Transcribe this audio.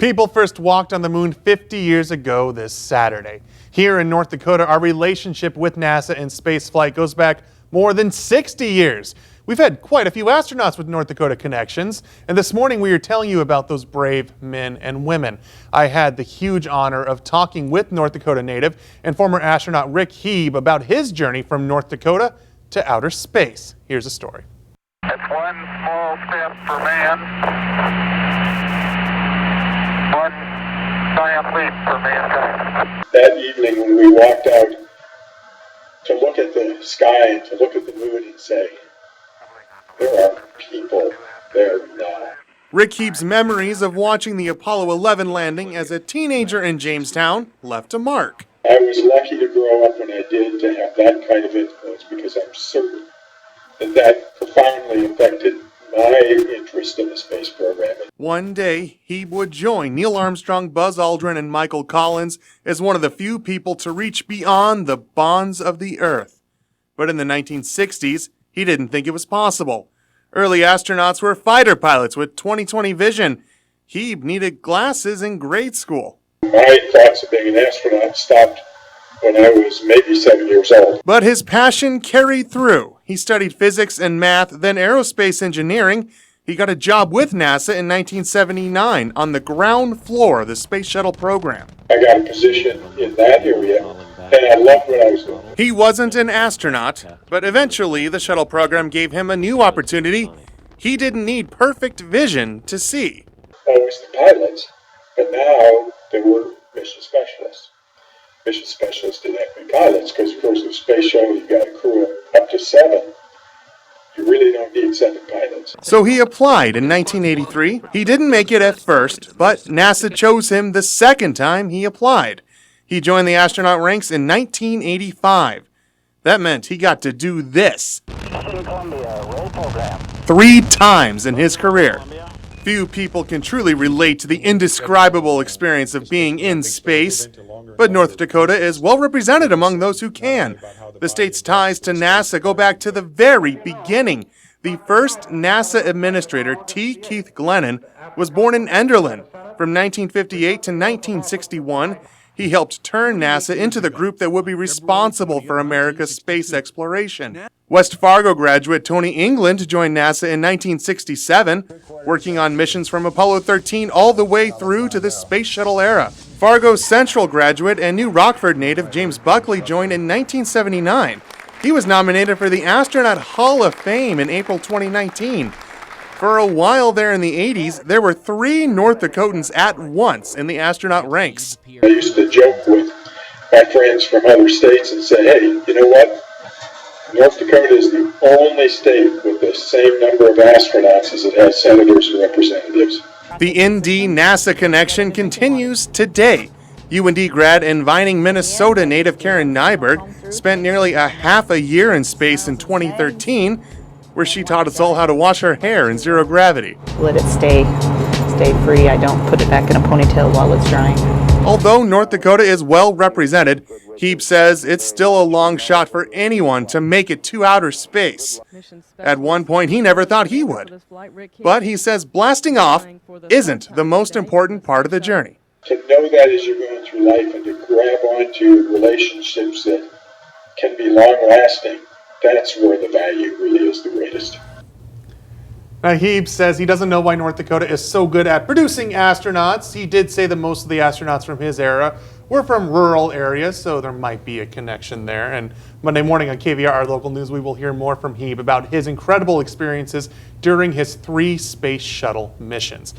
People first walked on the moon 50 years ago this Saturday. Here in North Dakota, our relationship with NASA and spaceflight goes back more than 60 years. We've had quite a few astronauts with North Dakota connections, and this morning we are telling you about those brave men and women. I had the huge honor of talking with North Dakota native and former astronaut Rick Hieb about his journey from North Dakota to outer space. Here's a story. It's one small step for man, one giant leap for mankind. That evening when we walked out to look at the sky and to look at the moon and say, there are people there now. Rick Hieb's memories of watching the Apollo 11 landing as a teenager in Jamestown left a mark. I was lucky to grow up when I did, to have that kind of influence, because I'm certain that profoundly affected my interest in the space program. One day, Hieb would join Neil Armstrong, Buzz Aldrin, and Michael Collins as one of the few people to reach beyond the bonds of the Earth. But in the 1960s, he didn't think it was possible. Early astronauts were fighter pilots with 20/20 vision. Hieb needed glasses in grade school. My thoughts of being an astronaut stopped when I was maybe 7 years old. But his passion carried through. He studied physics and math, then aerospace engineering. He got a job with NASA in 1979 on the ground floor of the Space Shuttle program. I got a position in that area, and I loved what I was doing. He wasn't an astronaut, but eventually the shuttle program gave him a new opportunity. He didn't need perfect vision to see. Always the pilots, but now there were mission specialists. Mission specialists didn't have to be pilots, because of course in the space shuttle you've got a crew of up to 7. You really don't need 7 pilots. So he applied in 1983. He didn't make it at first, but NASA chose him the second time he applied. He joined the astronaut ranks in 1985. That meant he got to do this 3 times in his career. Few people can truly relate to the indescribable experience of being in space, but North Dakota is well represented among those who can. The state's ties to NASA go back to the very beginning. The first NASA administrator, T. Keith Glennon, was born in Enderlin. From 1958 to 1961, he helped turn NASA into the group that would be responsible for America's space exploration. West Fargo graduate Tony England joined NASA in 1967, working on missions from Apollo 13 all the way through to the Space Shuttle era. Fargo Central graduate and New Rockford native James Buckley joined in 1979. He was nominated for the Astronaut Hall of Fame in April 2019. For a while there in the 80s, there were 3 North Dakotans at once in the astronaut ranks. I used to joke with my friends from other states and say, hey, you know what? North Dakota is the only state with the same number of astronauts as it has senators and representatives. The ND-NASA connection continues today. UND grad and Vining, Minnesota native Karen Nyberg spent nearly a half a year in space in 2013, where she taught us all how to wash our hair in zero gravity. Let it stay free. I don't put it back in a ponytail while it's drying. Although North Dakota is well represented, Hieb says it's still a long shot for anyone to make it to outer space. At one point, he never thought he would. But he says blasting off isn't the most important part of the journey. To know that as you're going through life and to grab onto relationships that can be long-lasting, that's where the value really is the greatest. Now, Hieb says he doesn't know why North Dakota is so good at producing astronauts. He did say that most of the astronauts from his era were from rural areas, so there might be a connection there. And Monday morning on KVRR Local News, we will hear more from Hieb about his incredible experiences during his 3 space shuttle missions.